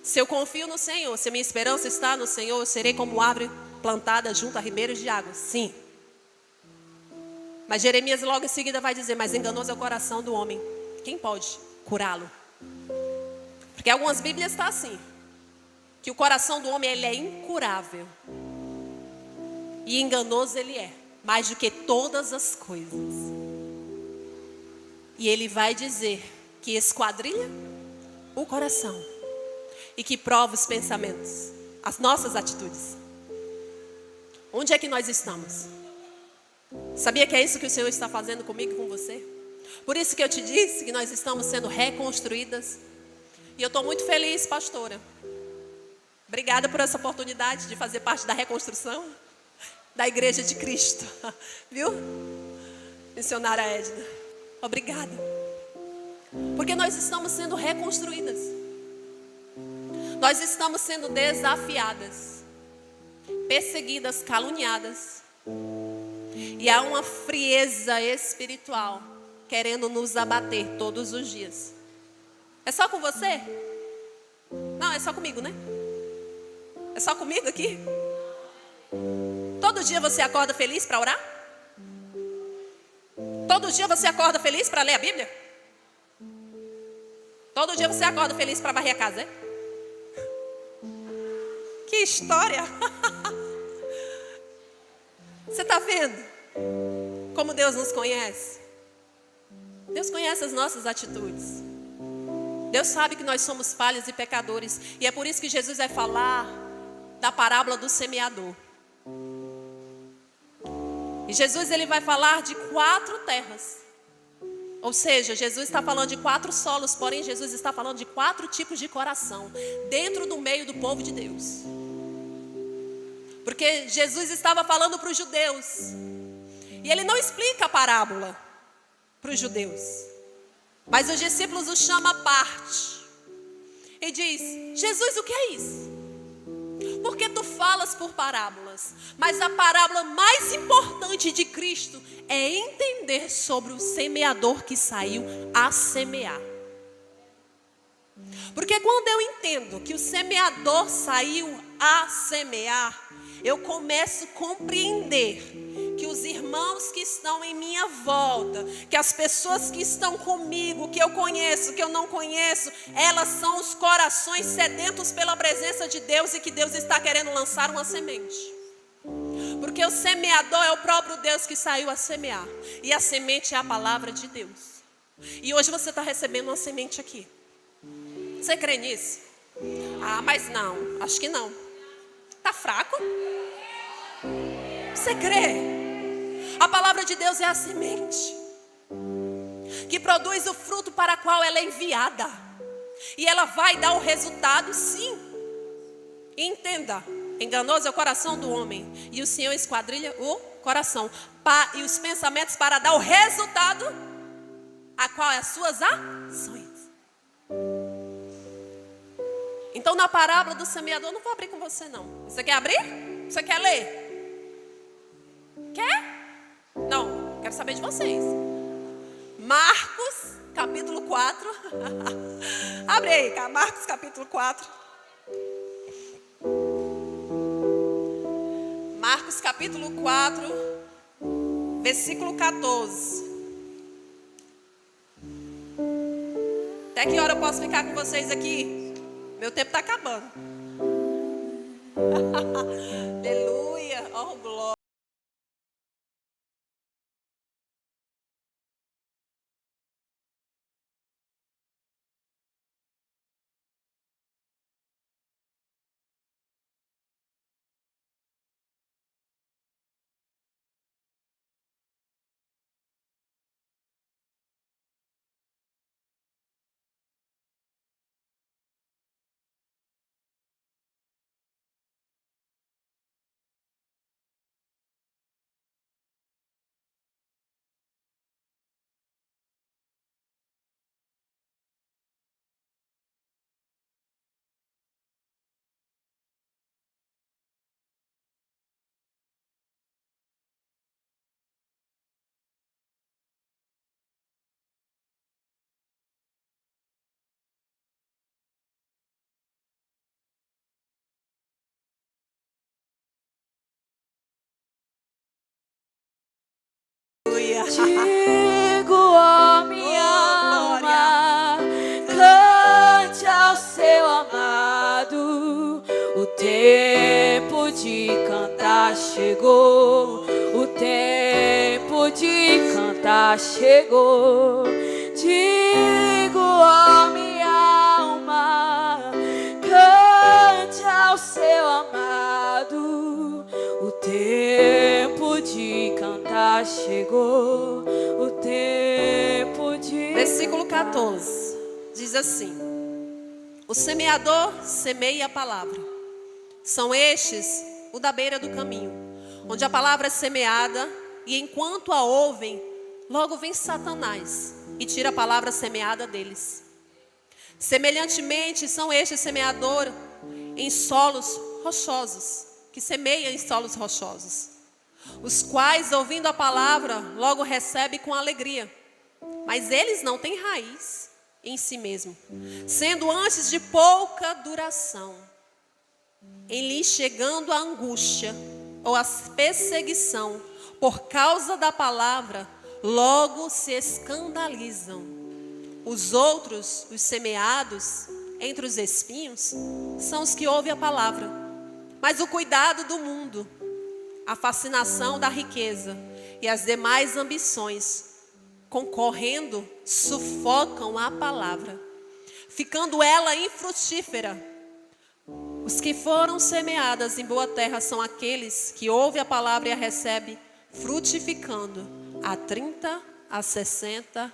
Se eu confio no Senhor, se a minha esperança está no Senhor, eu serei como árvore plantada junto a ribeiros de água. Sim. Mas Jeremias logo em seguida vai dizer: mas enganoso é o coração do homem. Quem pode curá-lo? Porque algumas Bíblias estão assim, que o coração do homem ele é incurável. E enganoso ele é, mais do que todas as coisas. E Ele vai dizer que esquadrilha o coração e que prova os pensamentos, as nossas atitudes. Onde é que nós estamos? Sabia que é isso que o Senhor está fazendo comigo e com você? Por isso que eu te disse que nós estamos sendo reconstruídas. E eu estou muito feliz, pastora. Obrigada por essa oportunidade de fazer parte da reconstrução da Igreja de Cristo. Viu? Missionária Edna. Obrigada. Porque nós estamos sendo reconstruídas. Nós estamos sendo desafiadas, perseguidas, caluniadas. E há uma frieza espiritual querendo nos abater todos os dias. É só com você? Não, é só comigo, né? É só comigo aqui? Todo dia você acorda feliz para orar? Todo dia você acorda feliz para ler a Bíblia? Todo dia você acorda feliz para varrer a casa, é? Que história! Você está vendo como Deus nos conhece? Deus conhece as nossas atitudes. Deus sabe que nós somos falhos e pecadores. E é por isso que Jesus vai falar da parábola do semeador. E Jesus ele vai falar de 4 terras. Ou seja, Jesus está falando de 4 solos, porém Jesus está falando de 4 tipos de coração dentro do meio do povo de Deus. Porque Jesus estava falando para os judeus. E ele não explica a parábola para os judeus. Mas os discípulos o chamam à parte. E diz: Jesus, o que é isso? Porque tu falas por parábolas. Mas a parábola mais importante de Cristo é entender sobre o semeador que saiu a semear. Porque quando eu entendo que o semeador saiu a semear, eu começo a compreender que os irmãos que estão em minha volta, que as pessoas que estão comigo, que eu conheço, que eu não conheço, elas são os corações sedentos pela presença de Deus e que Deus está querendo lançar uma semente. Porque o semeador é o próprio Deus que saiu a semear. E a semente é a palavra de Deus. E hoje você está recebendo uma semente aqui. Você crê nisso? Ah, mas não, acho que não. Está fraco? Você crê? A palavra de Deus é a semente que produz o fruto para o qual ela é enviada. E ela vai dar o resultado, sim. E entenda, enganoso é o coração do homem, e o Senhor esquadrilha o coração e os pensamentos para dar o resultado a qual é as suas ações. Então na parábola do semeador, não vou abrir com você não. Você quer abrir? Você quer ler? Quer? Não, quero saber de vocês. Marcos, capítulo 4. Abre aí, Marcos, capítulo 4. Marcos, capítulo 4, versículo 14. Até que hora eu posso ficar com vocês aqui? Meu tempo está acabando. Aleluia, oh glória. Digo, ó minha alma, cante ao seu amado. O tempo de cantar chegou. O tempo de cantar chegou. digo, ó minha alma, cante ao seu amado. O tempo de cantar chegou, o tempo de... Versículo 14, diz assim: o semeador semeia a palavra. São estes o da beira do caminho, onde a palavra é semeada, e enquanto a ouvem, logo vem Satanás e tira a palavra semeada deles. Semelhantemente, são estes semeador em solos rochosos, que semeiam em solos rochosos, os quais, ouvindo a palavra, logo recebem com alegria. Mas eles não têm raiz em si mesmo, sendo antes de pouca duração, em lhes chegando a angústia ou a perseguição por causa da palavra, logo se escandalizam. Os outros, os semeados entre os espinhos, são os que ouvem a palavra, mas o cuidado do mundo, a fascinação da riqueza e as demais ambições, concorrendo, sufocam a palavra, ficando ela infrutífera. Os que foram semeadas em boa terra são aqueles que ouvem a palavra e a recebem, frutificando a 30, a 60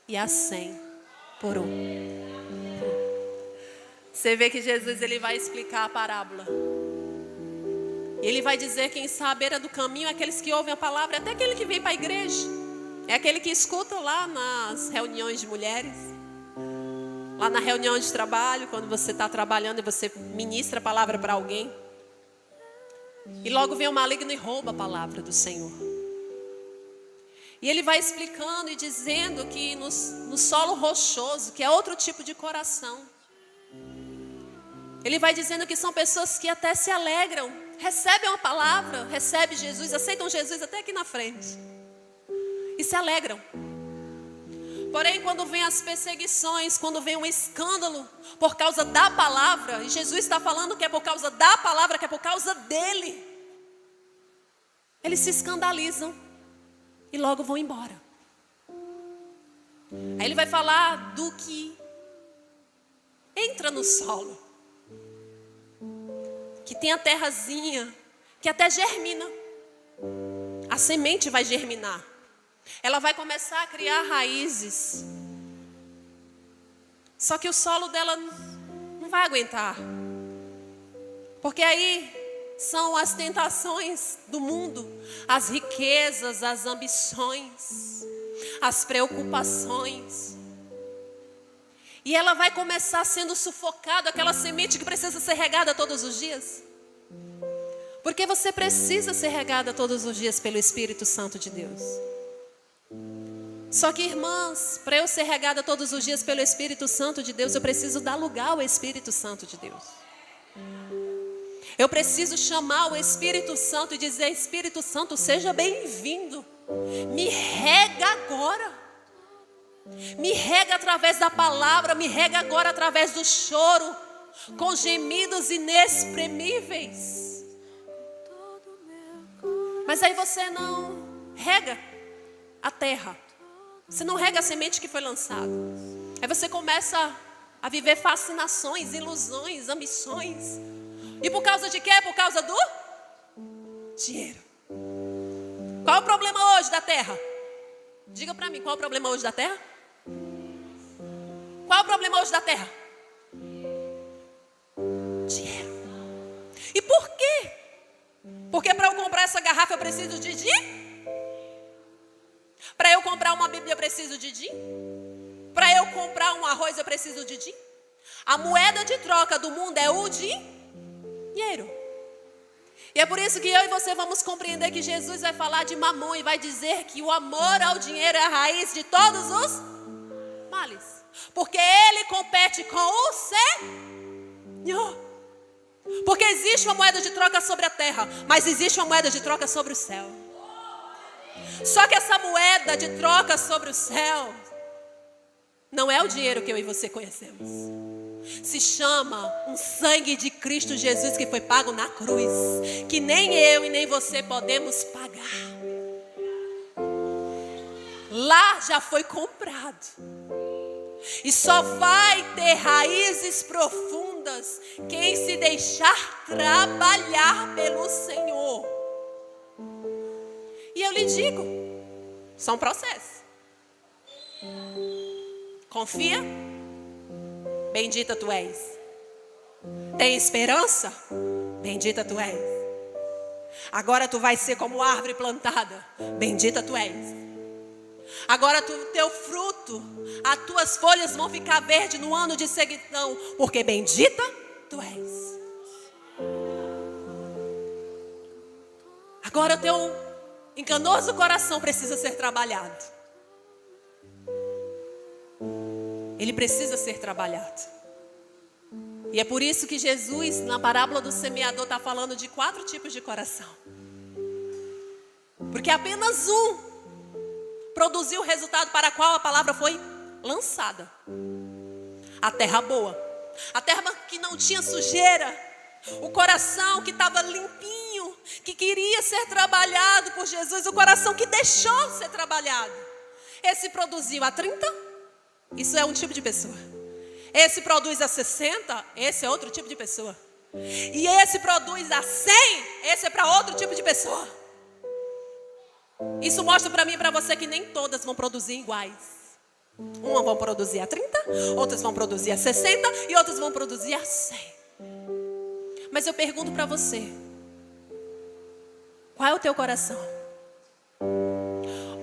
e a 100 por um. Você vê que Jesus ele vai explicar a parábola. Ele vai dizer quem está à beira do caminho é aqueles que ouvem a palavra, até aquele que vem para a igreja. É aquele que escuta lá nas reuniões de mulheres, lá na reunião de trabalho, quando você está trabalhando e você ministra a palavra para alguém. E logo vem o maligno e rouba a palavra do Senhor. E ele vai explicando e dizendo que no solo rochoso, que é outro tipo de coração, ele vai dizendo que são pessoas que até se alegram, recebem uma palavra, recebem Jesus, aceitam Jesus até aqui na frente e se alegram. Porém, quando vem as perseguições, quando vem um escândalo por causa da palavra, e Jesus está falando que é por causa da palavra, que é por causa dele, eles se escandalizam e logo vão embora. Aí ele vai falar do que entra no solo, que tem a terrazinha, que até germina. A semente vai germinar. Ela vai começar a criar raízes. Só que o solo dela não vai aguentar. Porque aí são as tentações do mundo, as riquezas, as ambições, as preocupações. E ela vai começar sendo sufocada, aquela semente que precisa ser regada todos os dias. Porque você precisa ser regada todos os dias pelo Espírito Santo de Deus. Só que, irmãs, para eu ser regada todos os dias pelo Espírito Santo de Deus, eu preciso dar lugar ao Espírito Santo de Deus. Eu preciso chamar o Espírito Santo e dizer: Espírito Santo, seja bem-vindo. Me rega agora. Me rega através da palavra, me rega agora através do choro, com gemidos inexprimíveis. Mas aí você não rega a terra, você não rega a semente que foi lançada. Aí você começa a viver fascinações, ilusões, ambições. E por causa de quê? Por causa do dinheiro. Qual é o problema hoje da terra? Diga para mim, qual é o problema hoje da terra? Qual é o problema hoje da terra? Dinheiro. E por quê? Porque para eu comprar essa garrafa eu preciso de Para eu comprar uma Bíblia eu preciso de Para eu comprar um arroz eu preciso de A moeda de troca do mundo é o dinheiro. E é por isso que eu e você vamos compreender que Jesus vai falar de Mamon e vai dizer que o amor ao dinheiro é a raiz de todos os males. Porque ele compete com o Senhor. Porque existe uma moeda de troca sobre a terra, mas existe uma moeda de troca sobre o céu. Só que essa moeda de troca sobre o céu não é o dinheiro que eu e você conhecemos. Se chama um sangue de Cristo Jesus que foi pago na cruz, que nem eu e nem você podemos pagar. Lá já foi comprado. E só vai ter raízes profundas quem se deixar trabalhar pelo Senhor. E eu lhe digo, são processos. Confia? Bendita tu és. Tem esperança? Bendita tu és. Agora tu vai ser como árvore plantada. Bendita tu és. Agora teu fruto, as tuas folhas vão ficar verdes no ano de seguidão, porque bendita tu és. Agora o teu enganoso coração precisa ser trabalhado. Ele precisa ser trabalhado. E é por isso que Jesus, na parábola do semeador, está falando de 4 tipos de coração. Porque apenas um produziu o resultado para qual a palavra foi lançada. A terra boa. A terra que não tinha sujeira. O coração que estava limpinho, que queria ser trabalhado por Jesus. O coração que deixou ser trabalhado. Esse produziu a 30. Isso é um tipo de pessoa. Esse produz a 60. Esse é outro tipo de pessoa. E esse produz a 100. Esse é para outro tipo de pessoa. Isso mostra para mim e para você que nem todas vão produzir iguais. Umas vão produzir a 30, outras vão produzir a 60 e outras vão produzir a 100. Mas eu pergunto para você, qual é o teu coração?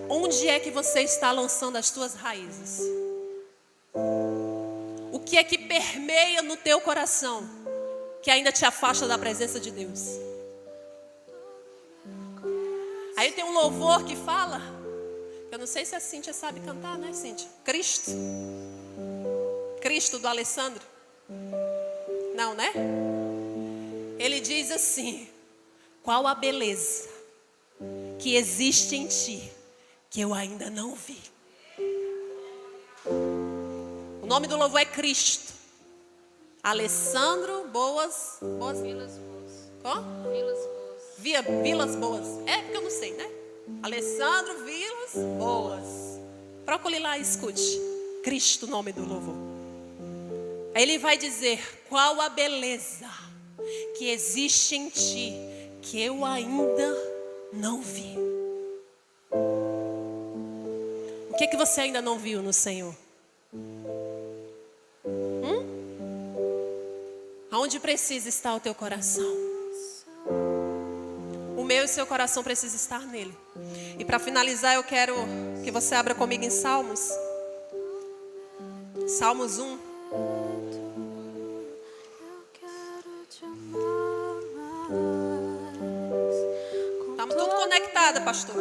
Onde é que você está lançando as tuas raízes? O que é que permeia no teu coração que ainda te afasta da presença de Deus? Aí tem um louvor que fala, eu não sei se a Cíntia sabe cantar, né, Cíntia? Cristo. Cristo do Alessandro. Não, né? Ele diz assim: qual a beleza que existe em ti que eu ainda não vi? O nome do louvor é Cristo. Alessandro Boas. Vilas Boas. Qual? Vilas Boas. Vilas Boas. É porque eu não sei, né? Alessandro Vilas Boas. Procure lá e escute. Cristo, o nome do louvor. Aí ele vai dizer: qual a beleza que existe em ti que eu ainda não vi? O que você ainda não viu no Senhor? Aonde precisa estar o teu coração? O meu e o seu coração precisa estar nele. E para finalizar, eu quero que você abra comigo em Salmos. Salmos 1. Estamos tudo conectada, pastor.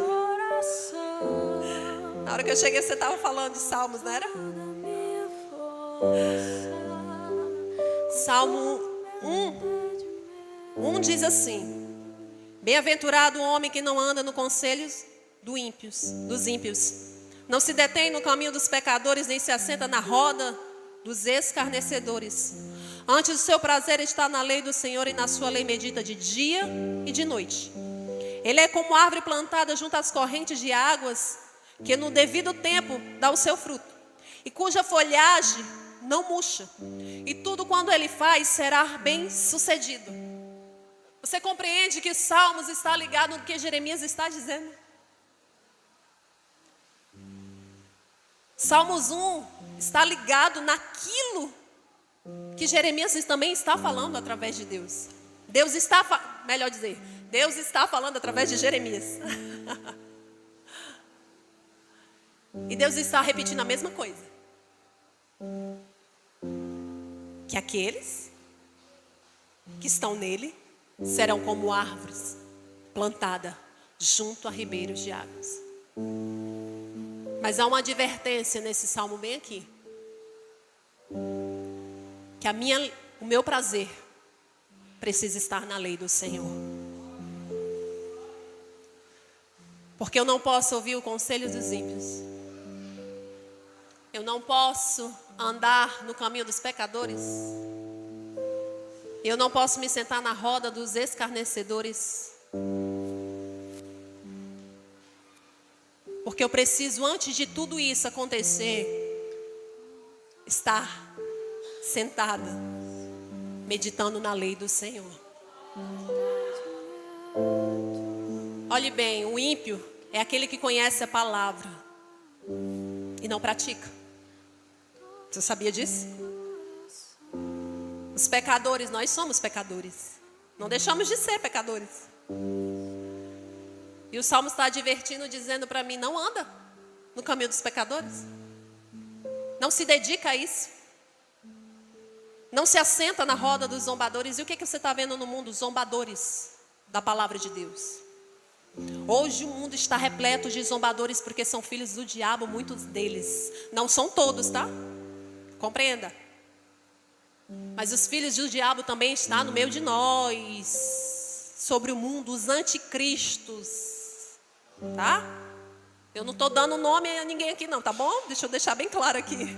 Na hora que eu cheguei, você estava falando de Salmos, não era? Salmo 1 diz assim: bem-aventurado o homem que não anda no conselho dos ímpios, não se detém no caminho dos pecadores, nem se assenta na roda dos escarnecedores. Antes o seu prazer está na lei do Senhor, e na sua lei medita de dia e de noite. Ele é como árvore plantada junto às correntes de águas, que no devido tempo dá o seu fruto, e cuja folhagem não murcha, e tudo quando ele faz será bem sucedido. Você compreende que Salmos está ligado no que Jeremias está dizendo? Salmos 1 está ligado naquilo que Jeremias também está falando através de Deus. Deus está falando através de Jeremias. E Deus está repetindo a mesma coisa. Que aqueles que estão nele serão como árvores plantadas junto a ribeiros de águas. Mas há uma advertência nesse salmo bem aqui. Que o meu prazer precisa estar na lei do Senhor. Porque eu não posso ouvir o conselho dos ímpios. Eu não posso andar no caminho dos pecadores. Eu não posso me sentar na roda dos escarnecedores. Porque eu preciso, antes de tudo isso acontecer, estar sentada, meditando na lei do Senhor. Olhe bem, o ímpio é aquele que conhece a palavra e não pratica. Você sabia disso? Os pecadores, nós somos pecadores. Não deixamos de ser pecadores. E o Salmo está advertindo, dizendo para mim, não anda no caminho dos pecadores. Não se dedica a isso. Não se assenta na roda dos zombadores. E o que você está vendo no mundo? Zombadores da palavra de Deus. Hoje o mundo está repleto de zombadores porque são filhos do diabo, muitos deles. Não são todos, tá? Compreenda. Mas os filhos do diabo também estão no meio de nós. Sobre o mundo, os anticristos. Tá? Eu não estou dando nome a ninguém aqui não, tá bom? Deixa eu deixar bem claro aqui.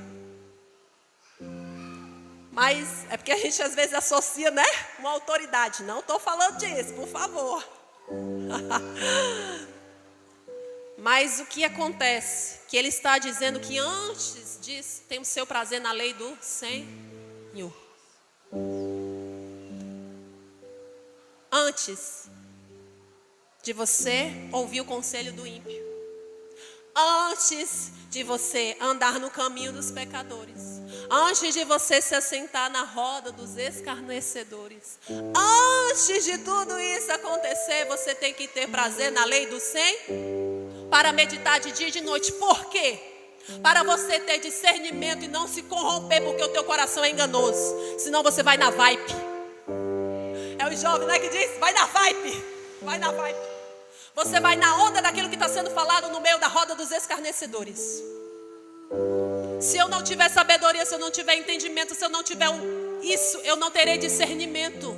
Mas é porque a gente às vezes associa, né? Uma autoridade. Não estou falando disso, por favor. Mas o que acontece? Que ele está dizendo que antes disso, tem o seu prazer na lei do Senhor. Antes de você ouvir o conselho do ímpio. Antes de você andar no caminho dos pecadores. Antes de você se assentar na roda dos escarnecedores. Antes de tudo isso acontecer, você tem que ter prazer na lei do Senhor. Para meditar de dia e de noite. Por quê? Para você ter discernimento e não se corromper, porque o teu coração é enganoso. Senão você vai na vibe. É o jovem, né, que diz, vai na vibe. Vai na vibe. Você vai na onda daquilo que está sendo falado no meio da roda dos escarnecedores. Se eu não tiver sabedoria, se eu não tiver entendimento, se eu não tiver isso, eu não terei discernimento.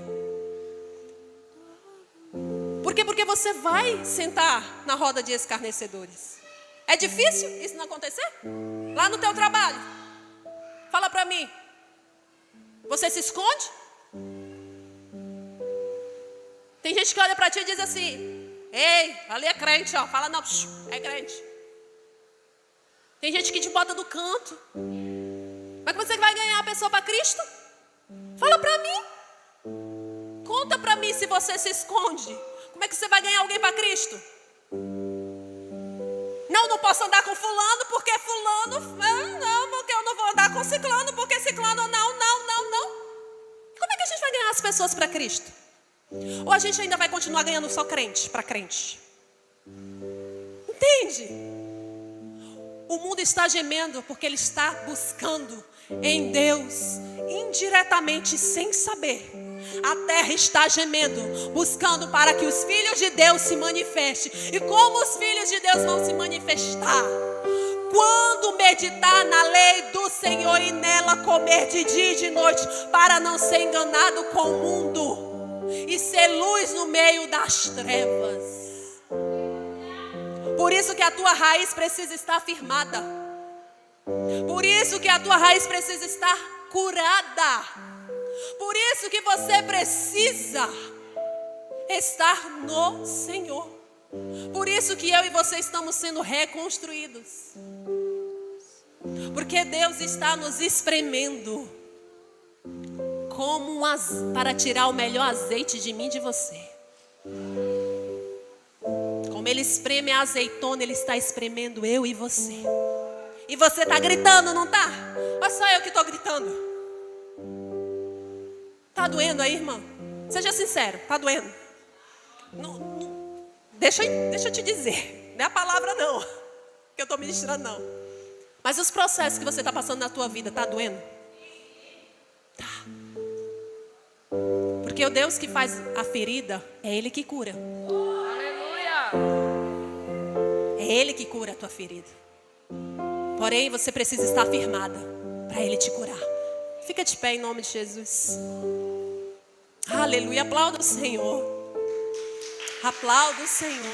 Por quê? Porque você vai sentar na roda de escarnecedores. É difícil isso não acontecer? Lá no teu trabalho. Fala para mim. Você se esconde? Tem gente que olha para ti e diz assim, ei, ali é crente, ó. Fala não, é crente. Tem gente que te bota do canto. Mas como você vai ganhar a pessoa para Cristo? Fala para mim. Conta para mim se você se esconde. Como é que você vai ganhar alguém para Cristo? Não posso andar com fulano porque fulano... Não, porque eu não vou andar com ciclano porque ciclano não. Como é que a gente vai ganhar as pessoas para Cristo? Ou a gente ainda vai continuar ganhando só crente para crente? Entende? O mundo está gemendo porque ele está buscando em Deus indiretamente, sem saber. A terra está gemendo, buscando para que os filhos de Deus se manifestem. E como os filhos de Deus vão se manifestar? Quando meditar na lei do Senhor e nela comer de dia e de noite, para não ser enganado com o mundo e ser luz no meio das trevas. Por isso que a tua raiz precisa estar firmada. Por isso que a tua raiz precisa estar curada. Por isso que você precisa estar no Senhor. Por isso que eu e você estamos sendo reconstruídos. Porque Deus está nos espremendo como para tirar o melhor azeite de mim e de você. Como Ele espreme a azeitona, Ele está espremendo eu e você. E você está gritando, não está? Olha só eu que estou gritando. Está doendo aí, irmão? Seja sincero, está doendo? Não, deixa eu te dizer. Não é a palavra não, que eu estou ministrando não. Mas os processos que você está passando na tua vida, está doendo? Tá. Porque o Deus que faz a ferida, é Ele que cura. Aleluia! É Ele que cura a tua ferida. Porém, você precisa estar firmada para Ele te curar. Fica de pé em nome de Jesus. Aleluia, aplauda o Senhor. Aplauda o Senhor.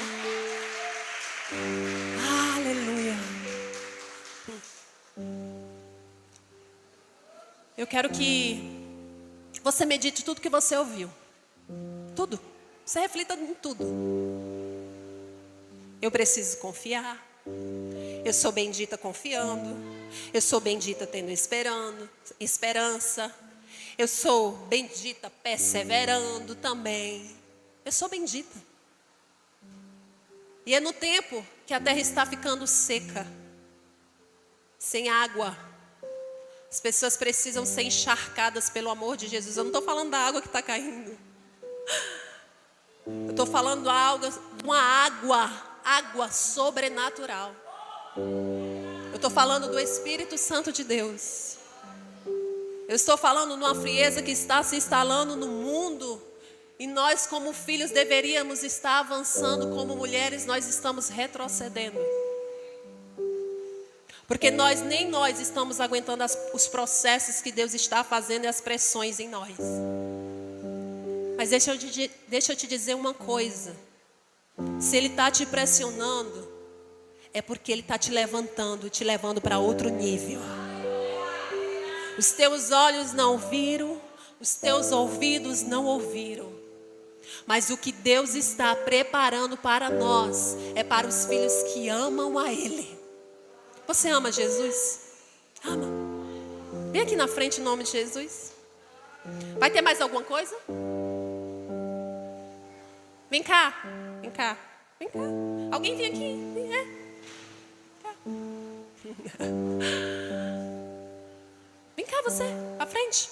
Aleluia. Eu quero que você medite tudo que você ouviu. Tudo. Você reflita em tudo. Eu preciso confiar. Eu sou bendita confiando. Eu sou bendita tendo esperança. Eu sou bendita perseverando também. Eu sou bendita. E é no tempo que a terra está ficando seca, sem água. As pessoas precisam ser encharcadas pelo amor de Jesus. Eu não estou falando da água que está caindo. Eu estou falando de uma água sobrenatural. Eu estou falando do Espírito Santo de Deus. Eu estou falando de uma frieza que está se instalando no mundo. E nós, como filhos, deveríamos estar avançando. Como mulheres, nós estamos retrocedendo. Porque nem nós estamos aguentando os processos que Deus está fazendo e as pressões em nós. Mas deixa eu te dizer uma coisa. Se Ele está te pressionando, é porque Ele está te levando para outro nível. Os teus olhos não viram, os teus ouvidos não ouviram. Mas o que Deus está preparando para nós é para os filhos que amam a Ele. Você ama Jesus? Ama. Vem aqui na frente em nome de Jesus. Vai ter mais alguma coisa? Vem cá. Vem cá. Vem cá. Alguém vem aqui. Vem cá. Vem cá você. Pra frente.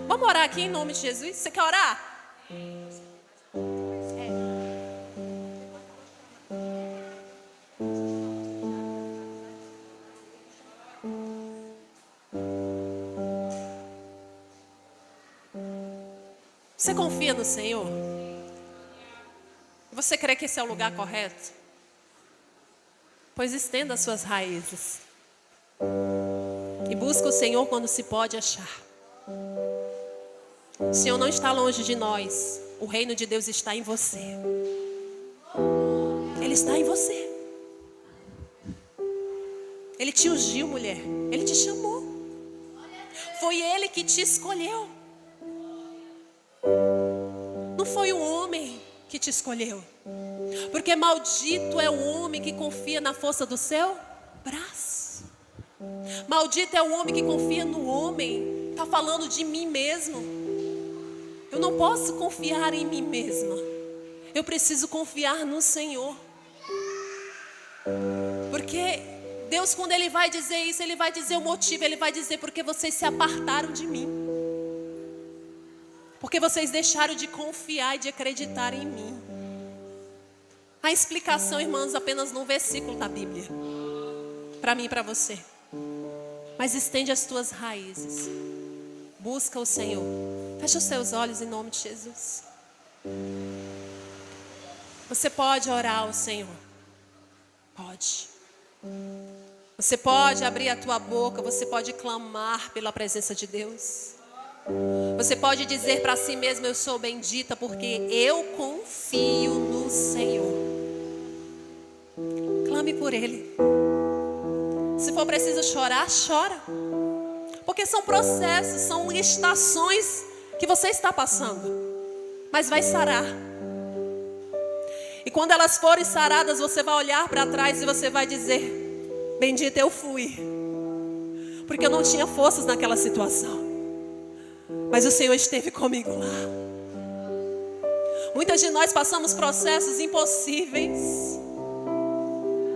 Vamos orar aqui em nome de Jesus. Você quer orar? Você confia no Senhor? Você crê que esse é o lugar correto? Pois estenda as suas raízes. E busca o Senhor quando se pode achar. O Senhor não está longe de nós. O reino de Deus está em você. Ele está em você. Ele te ungiu, mulher. Ele te chamou. Foi Ele que te escolheu. Não foi o homem que te escolheu. Porque maldito é o homem que confia na força do seu braço. Maldito é o homem que confia no homem. Está falando de mim mesmo. Eu não posso confiar em mim mesma. Eu preciso confiar no Senhor. Porque Deus, quando Ele vai dizer isso, Ele vai dizer o motivo. Ele vai dizer porque vocês se apartaram de mim. Porque vocês deixaram de confiar e de acreditar em mim. A explicação, irmãos, apenas num versículo da Bíblia. Para mim e para você. Mas estende as tuas raízes. Busca o Senhor. Fecha os seus olhos em nome de Jesus. Você pode orar ao Senhor. Pode. Você pode abrir a tua boca. Você pode clamar pela presença de Deus. Você pode dizer para si mesmo: eu sou bendita porque eu confio no Senhor. Clame por Ele. Se for preciso chorar, chora. Porque são processos, são estações que você está passando. Mas vai sarar. E quando elas forem saradas, você vai olhar para trás e você vai dizer: bendita eu fui. Porque eu não tinha forças naquela situação. Mas o Senhor esteve comigo lá. Muitas de nós passamos processos impossíveis.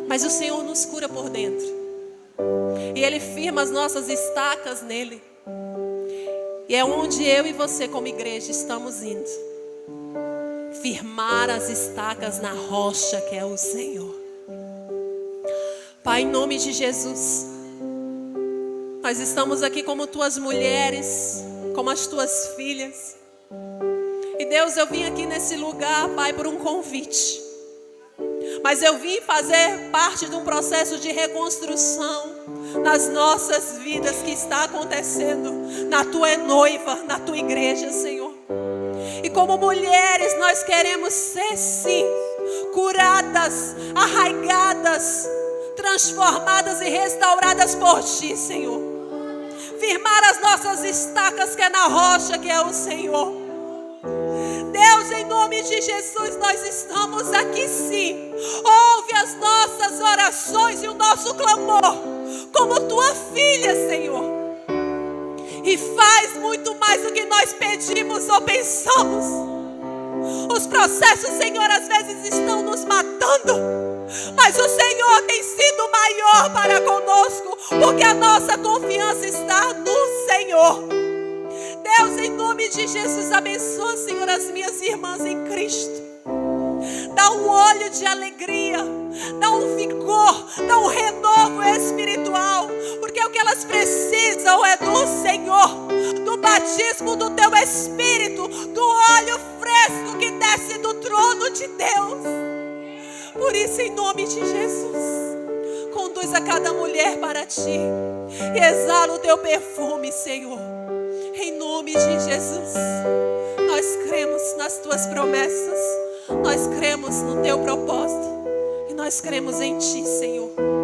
Mas o Senhor nos cura por dentro. E Ele firma as nossas estacas nele. E é onde eu e você como igreja estamos indo. Firmar as estacas na rocha que é o Senhor. Pai, em nome de Jesus. Nós estamos aqui como tuas mulheres, como as tuas filhas. E Deus, eu vim aqui nesse lugar, Pai, por um convite. Mas eu vim fazer parte de um processo de reconstrução nas nossas vidas que está acontecendo na tua noiva, na tua igreja, Senhor. E como mulheres nós queremos ser sim curadas, arraigadas, transformadas e restauradas por ti, Senhor. Firmar as nossas estacas que é na rocha que é o Senhor. Deus, em nome de Jesus, nós estamos aqui sim. Ouve as nossas orações e o nosso clamor, como tua filha, Senhor. E faz muito mais do que nós pedimos ou pensamos. Os processos, Senhor, às vezes estão nos matando, mas o Senhor tem sido maior para conosco, porque a nossa confiança está no Senhor. Deus, em nome de Jesus, abençoa, Senhor, as minhas irmãs em Cristo. Dá um olho de alegria, dá um vigor, dá um renovo espiritual, porque o que elas precisam é do Senhor, do batismo do teu Espírito, do óleo fresco que desce do trono de Deus. Por isso, em nome de Jesus, conduz a cada mulher para ti e exala o teu perfume, Senhor. Em nome de Jesus, nós cremos nas tuas promessas, nós cremos no teu propósito e nós cremos em ti, Senhor.